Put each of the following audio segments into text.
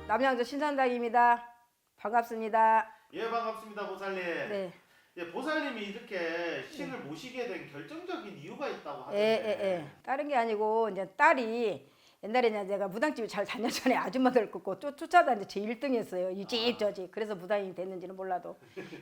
남양주 신선당입니다. 반갑습니다. 예, 반갑습니다, 보살님. 네. 예, 보살님이 이렇게 신을 모시게 된 결정적인 이유가 있다고 예, 하던데. 예, 예. 다른 게 아니고 이제 딸이 옛날에 이제 내가 무당집에 잘 다녔잖아요. 아줌마들 끄고 쫓아다니는데 제 1등이었어요. 이 집 저 집. 그래서 무당이 됐는지는 몰라도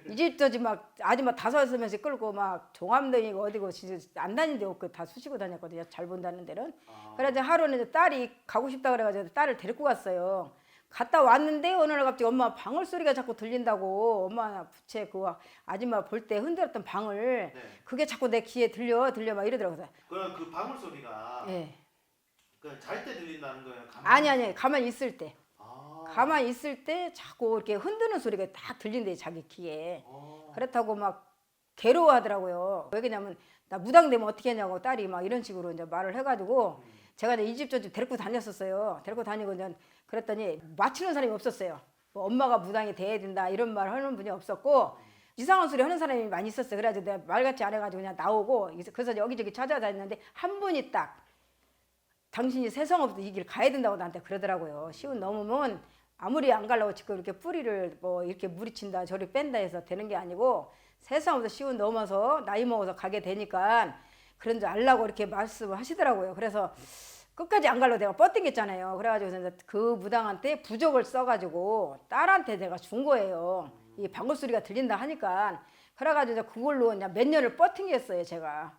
이 집 저 집 막 아줌마 5명씩 끌고 막 종암동이고 어디고 진짜 안 다닌 데 없고 다 쑤시고 다녔거든요. 잘 본다는 데는. 그래서 하루는 이제 딸이 가고 싶다 그래가지고 딸을 데리고 갔어요. 갔다 왔는데 어느 날 갑자기 엄마 방울 소리가 자꾸 들린다고 엄마 부채 그 아줌마 볼 때 흔들었던 방울 네. 그게 자꾸 내 귀에 들려 막 이러더라고요. 그럼 그 방울 소리가 예. 그 잘 때 들린다는 거예요? 아니 가만히 있을 때 아. 가만히 있을 때 자꾸 이렇게 흔드는 소리가 딱 들린대 자기 귀에. 그렇다고 막 괴로워하더라고요. 왜 그러냐면 나 무당 되면 어떻게 하냐고 딸이 막 이런 식으로 이제 말을 해가지고 제가 이제 이 집 저 집 데리고 다녔었어요. 데리고 다니고 이제 그랬더니 맞추는 사람이 없었어요. 뭐 엄마가 무당이 돼야 된다 이런 말 하는 분이 없었고 이상한 소리 하는 사람이 많이 있었어요. 그래가지고 내가 말같이 안 해가지고 그냥 나오고 그래서 여기저기 찾아다녔는데 한 분이 딱 당신이 세상 없도 이 길 가야 된다고 나한테 그러더라고요. 시운 넘으면 아무리 안 가려고 지금 이렇게 뿌리를 뭐 이렇게 무리친다 저리 뺀다 해서 되는 게 아니고 세상 없도 시운 넘어서 나이 먹어서 가게 되니까 그런 줄 알라고 이렇게 말씀을 하시더라고요. 그래서 끝까지 안 가려고 내가 뻗댕겼잖아요. 그래가지고 그 무당한테 부적을 써가지고 딸한테 내가 준 거예요. 이 방울 소리가 들린다 하니까. 그래가지고 이제 그걸로 이제 몇 년을 뻗댕겼어요, 제가.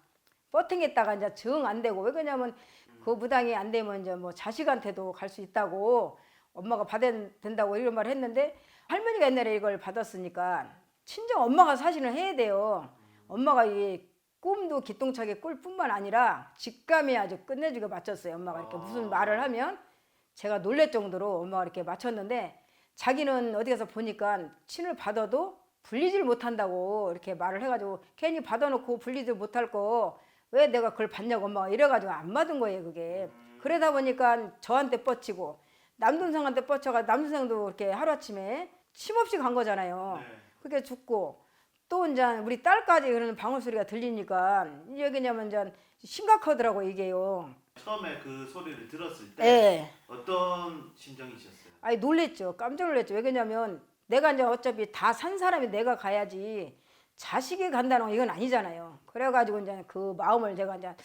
뻗댕겼다가 이제 정 안 되고. 왜 그러냐면 그 무당이 안 되면 이제 뭐 자식한테도 갈 수 있다고 엄마가 받아야 된다고 이런 말을 했는데 할머니가 옛날에 이걸 받았으니까 친정 엄마가 사실은 해야 돼요. 엄마가 이 꿈도 기똥차게 꿀 뿐만 아니라 직감이 아주 끝내주게 맞췄어요. 엄마가 이렇게 무슨 말을 하면 제가 놀랄 정도로 엄마가 이렇게 맞췄는데 자기는 어디 가서 보니까 친을 받아도 불리질 못한다고 이렇게 말을 해가지고 괜히 받아놓고 불리질 못할 거 왜 내가 그걸 받냐고 엄마가 이래가지고 안 받은 거예요 그게. 그러다 보니까 저한테 뻗치고 남동생한테 뻗쳐가 남동생도 이렇게 하루아침에 침 없이 간 거잖아요. 네. 그게 죽고 또 이제 우리 딸까지 그러는 방울 소리가 들리니까 이게 그냐면 이제 심각하더라고 이게요. 처음에 그 소리를 들었을 때 예. 어떤 심정이셨어요? 아니 놀랬죠. 깜짝 놀랐죠. 왜 그러냐면 내가 이제 어차피 다 산 사람이 내가 가야지 자식이 간다는 건 이건 아니잖아요. 그래가지고 이제 그 마음을 제가 이제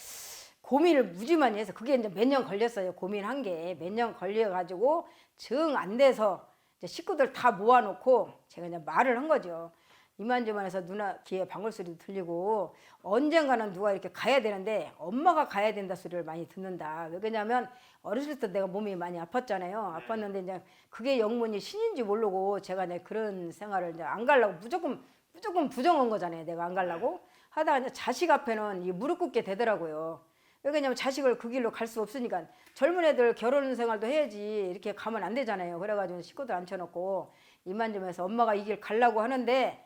고민을 무지 많이 해서 그게 이제 몇 년 걸렸어요. 고민한 게 몇 년 걸려가지고 정 안 돼서 이제 식구들 다 모아놓고 제가 이제 말을 한 거죠. 이만저만해서 누나 귀에 방울 소리도 들리고 언젠가는 누가 이렇게 가야 되는데 엄마가 가야 된다 소리를 많이 듣는다. 왜냐면 어렸을 때 내가 몸이 많이 아팠잖아요. 아팠는데 이제 그게 영문이 신인지 모르고 제가 이제 그런 생활을 이제 안 가려고 무조건 부정한 거잖아요. 내가 안 가려고 하다가 이제 자식 앞에는 이 무릎 꿇게 되더라고요. 왜냐면 자식을 그 길로 갈 수 없으니까 젊은 애들 결혼 생활도 해야지 이렇게 가면 안 되잖아요. 그래가지고 식구들 앉혀놓고 이만저만해서 엄마가 이 길 가려고 하는데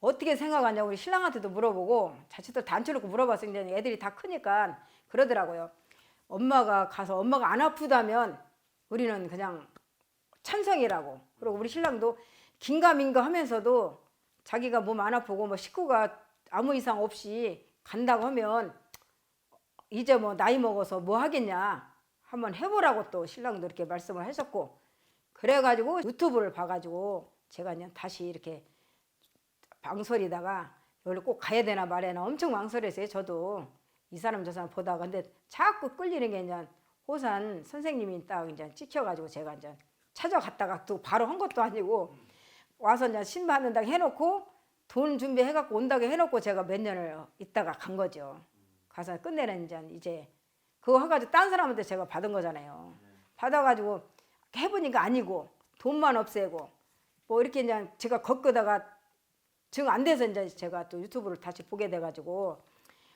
어떻게 생각하냐고 우리 신랑한테도 물어보고 자식들 다 앉혀놓고 물어봤어요. 이제 애들이 다 크니까 그러더라고요. 엄마가 가서 엄마가 안 아프다면 우리는 그냥 찬성이라고. 그리고 우리 신랑도 긴가민가 하면서도 자기가 몸 안 아프고 뭐 식구가 아무 이상 없이 간다고 하면 이제 뭐 나이 먹어서 뭐 하겠냐 한번 해보라고 또 신랑도 이렇게 말씀을 하셨고 그래가지고 유튜브를 봐가지고 제가 그냥 다시 이렇게 망설이다가 여기 꼭 가야 되나 말해나 엄청 망설였어요. 저도 이 사람 저 사람 보다가 근데 자꾸 끌리는 게 이제 호산 선생님이 딱 이제 찍혀가지고 제가 이제 찾아갔다가 또 바로 한 것도 아니고 와서 이제 신 받는다고 해놓고 돈 준비해갖고 온다고 해놓고 제가 몇 년을 있다가 간 거죠. 가서 끝내는 이제 그거 해가지고 딴 사람한테 제가 받은 거잖아요. 받아가지고 해보니까 아니고 돈만 없애고 뭐 이렇게 이제 제가 겪다가 정 안 돼서 이제 제가 또 유튜브를 다시 보게 돼가지고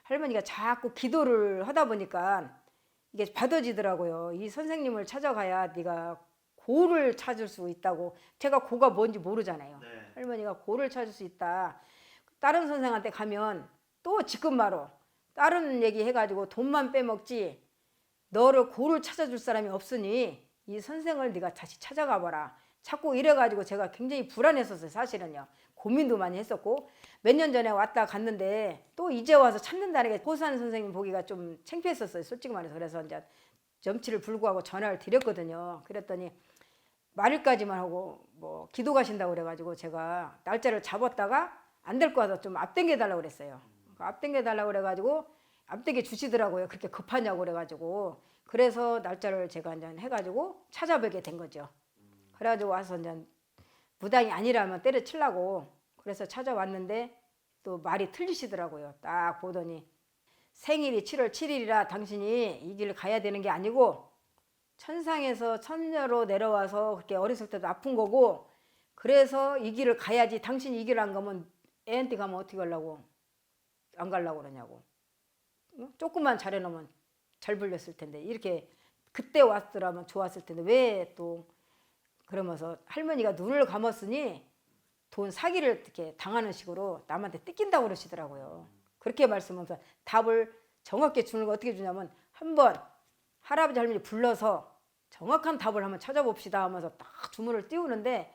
할머니가 자꾸 기도를 하다 보니까 이게 받아지더라고요. 이 선생님을 찾아가야 네가 고를 찾을 수 있다고. 제가 고가 뭔지 모르잖아요. 네. 할머니가 고를 찾을 수 있다. 다른 선생한테 가면 또 지금마로 다른 얘기 해가지고 돈만 빼먹지 너를 고를 찾아줄 사람이 없으니 이 선생을 네가 다시 찾아가 봐라. 자꾸 이래가지고 제가 굉장히 불안했었어요. 사실은요. 고민도 많이 했었고 몇 년 전에 왔다 갔는데 또 이제 와서 찾는다는 게 호산 선생님 보기가 좀 창피했었어요. 솔직히 말해서. 그래서 이제 점치를 불구하고 전화를 드렸거든요. 그랬더니 말일까지만 하고 뭐 기도 가신다고 그래가지고 제가 날짜를 잡았다가 안 될 거 같아서 좀 앞당겨 달라고 그랬어요. 앞당겨 달라고 그래가지고 앞당겨 주시더라고요. 그렇게 급하냐고 그래가지고. 그래서 날짜를 제가 이제 해가지고 찾아뵙게 된 거죠. 그래가지고 와서 이제 무당이 아니라면 때려치려고 그래서 찾아왔는데 또 말이 틀리시더라고요. 딱 보더니 생일이 7월 7일이라 당신이 이 길을 가야 되는 게 아니고 천상에서 천녀로 내려와서 그렇게 어렸을 때도 아픈 거고 그래서 이 길을 가야지. 당신이 이 길을 안 가면 애한테 가면 어떻게 하려고 안 가려고 그러냐고. 응? 조금만 잘해놓으면 잘 불렸을 텐데 이렇게 그때 왔더라면 좋았을 텐데 왜 또 그러면서 할머니가 눈을 감았으니 돈 사기를 이렇게 당하는 식으로 남한테 뜯긴다고 그러시더라고요. 그렇게 말씀하면서 답을 정확히 주는 거 어떻게 주냐면 한번 할아버지 할머니 불러서 정확한 답을 한번 찾아봅시다 하면서 딱 주문을 띄우는데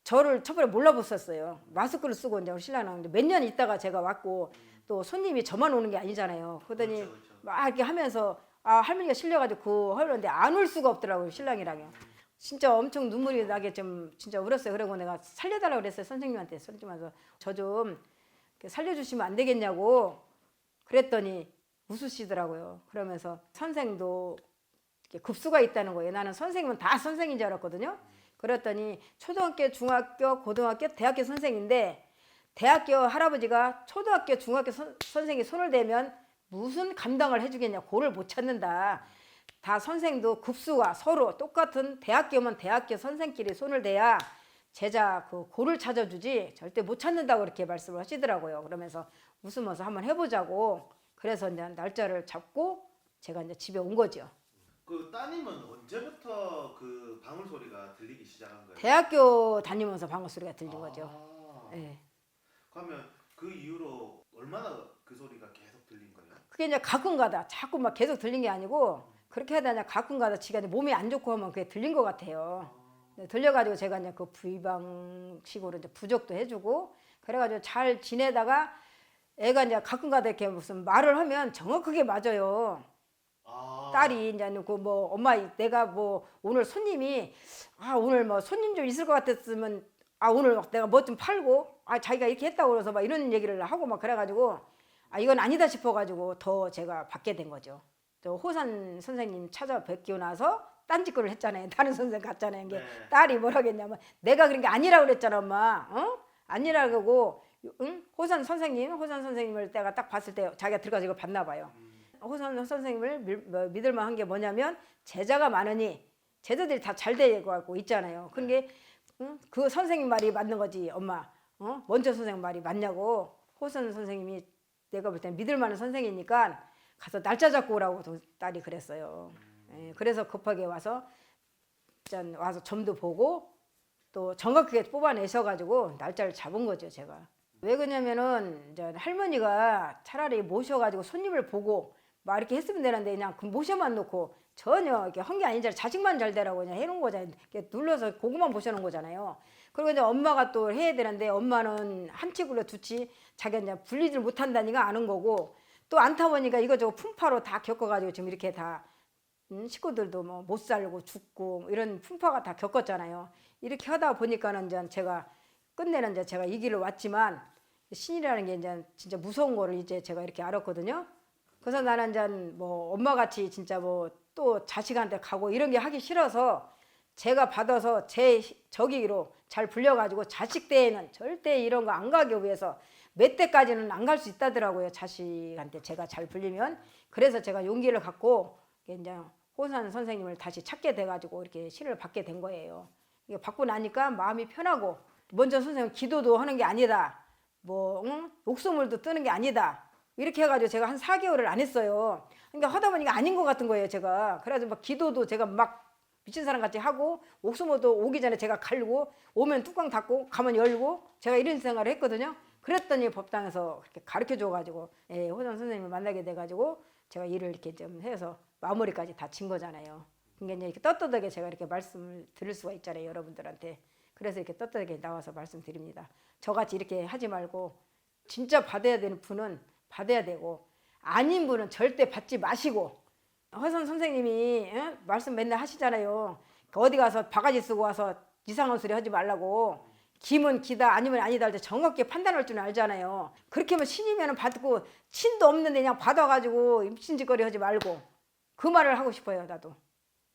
저를 첫번에 몰라봤었어요. 마스크를 쓰고 이제 신랑 나오는데 몇 년 있다가 제가 왔고 또 손님이 저만 오는 게 아니잖아요. 그러더니 그렇죠, 그렇죠. 막 이렇게 하면서 아 할머니가 실려가지고 하려는데 안 올 수가 없더라고요. 신랑이랑요. 진짜 엄청 눈물이 나게 좀 진짜 울었어요. 그리고 내가 살려달라고 그랬어요. 선생님한테 손님한테 저 좀 살려주시면 안 되겠냐고 그랬더니 웃으시더라고요. 그러면서 선생도 이렇게 급수가 있다는 거예요. 나는 선생님은 다 선생인 줄 알았거든요. 그랬더니 초등학교, 중학교, 고등학교, 대학교 선생인데 대학교 할아버지가 초등학교, 중학교 선생이 손을 대면 무슨 감당을 해주겠냐. 고를 못 찾는다. 다 선생도 급수가 서로 똑같은 대학교면 대학교 선생끼리 손을 대야 제자 그 고를 찾아주지 절대 못 찾는다고 그렇게 말씀을 하시더라고요. 그러면서 웃으면서 한번 해보자고 그래서 이제 날짜를 잡고 제가 이제 집에 온 거죠. 그 따님은 언제부터 그 방울 소리가 들리기 시작한 거예요? 대학교 다니면서 방울 소리가 들린 거죠. 아, 예. 그러면 그 이후로 얼마나 그 소리가 계속 들린 거예요? 그게 이제 가끔가다 자꾸 막 계속 들린 게 아니고 그렇게 하다 그냥 가끔가다 지가 이제 몸이 안 좋고 하면 그게 들린 것 같아요. 들려가지고 제가 이제 그 부의방식으로 이제 부적도 해주고 그래가지고 잘 지내다가 애가 이제 가끔가다 이렇게 무슨 말을 하면 정확하게 맞아요. 아, 딸이 이제 그 뭐 엄마 내가 뭐 오늘 손님이 아 오늘 뭐 손님 좀 있을 것 같았으면 아 오늘 내가 뭐 좀 팔고 아 자기가 이렇게 했다고 그래서 막 이런 얘기를 하고 막 그래가지고 아 이건 아니다 싶어가지고 더 제가 받게 된 거죠. 저 호산 선생님 찾아뵙고 나서 딴짓거리를 했잖아요. 다른 선생 갔잖아요. 이게 네. 딸이 뭐라겠냐면 내가 그런 게 아니라고 그랬잖아 엄마. 어? 아니라고 응? 호산 선생님을 내가 딱 봤을 때 자기가 들어가서 이걸 봤나 봐요. 호산 선생님을 믿을만 한 게 뭐냐면 제자가 많으니 제자들이 다 잘 되고 있잖아요. 그런 게 응? 그 선생님 말이 맞는 거지 엄마. 어? 먼저 선생님 말이 맞냐고. 호산 선생님이 내가 볼 땐 믿을 만한 선생이니까 가서 날짜 잡고 오라고 딸이 그랬어요. 예, 그래서 급하게 와서 와서 점도 보고 또 정확하게 뽑아내셔가지고 날짜를 잡은 거죠 제가. 왜 그러냐면은 이제 할머니가 차라리 모셔가지고 손님을 보고 막 이렇게 했으면 되는데 그냥 그 모셔만 놓고 전혀 이렇게 한 게 아니잖아요. 자식만 잘 되라고 그냥 해놓은 거잖아요. 이렇게 눌러서 그거만 보셔놓은 거잖아요. 그리고 이제 엄마가 또 해야 되는데 엄마는 한 치굴로 두치 자기가 이제 분리를 못한다니까 아는 거고 또 안타 보니까 이거저거 풍파로 다 겪어가지고 지금 이렇게 다 식구들도 뭐 못 살고 죽고 이런 풍파가 다 겪었잖아요. 이렇게 하다 보니까는 이제 제가 끝내는 이제 제가 이 길을 왔지만 신이라는 게 이제 진짜 무서운 거를 이제 제가 이렇게 알았거든요. 그래서 나는 이제 뭐 엄마같이 진짜 뭐 또 자식한테 가고 이런 게 하기 싫어서 제가 받아서 제 저기로 잘 불려가지고 자식 때에는 절대 이런 거 안 가기 위해서 몇 대까지는 안 갈 수 있다더라고요. 자식한테 제가 잘 불리면. 그래서 제가 용기를 갖고 이제 호산 선생님을 다시 찾게 돼가지고 이렇게 시를 받게 된 거예요. 이게 받고 나니까 마음이 편하고 먼저 선생님 기도도 하는 게 아니다. 뭐 응? 옥수물도 뜨는 게 아니다. 이렇게 해가지고 제가 한 4개월을 안 했어요. 그러니까 하다 보니까 아닌 것 같은 거예요, 제가. 그래가지고 막 기도도 제가 막 미친 사람 같이 하고 옥수물도 오기 전에 제가 갈고 오면 뚜껑 닫고 가면 열고 제가 이런 생활을 했거든요. 그랬더니 법당에서 그렇게 가르쳐 줘가지고 호산 선생님을 만나게 돼가지고 제가 일을 이렇게 좀 해서 마무리까지 다 진 거잖아요. 그러니까 이렇게 떳떳하게 제가 이렇게 말씀을 드릴 수가 있잖아요, 여러분들한테. 그래서 이렇게 떳떳하게 나와서 말씀드립니다. 저같이 이렇게 하지 말고 진짜 받아야 되는 분은 받아야 되고 아닌 분은 절대 받지 마시고 허선 선생님이 말씀 맨날 하시잖아요. 어디 가서 바가지 쓰고 와서 이상한 소리 하지 말라고. 기면 기다 아니면 아니다 할 때 정확히 판단할 줄 알잖아요. 그렇게 하면 신이면 받고 신도 없는데 그냥 받아가지고 미친짓거리 하지 말고 그 말을 하고 싶어요, 나도.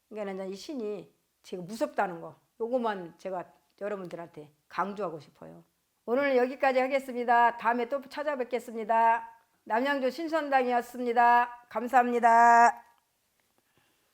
그러니까 이 신이 지금 무섭다는 거 요거만 제가 여러분들한테 강조하고 싶어요. 오늘 여기까지 하겠습니다. 다음에 또 찾아뵙겠습니다. 남양주 신선당이었습니다. 감사합니다.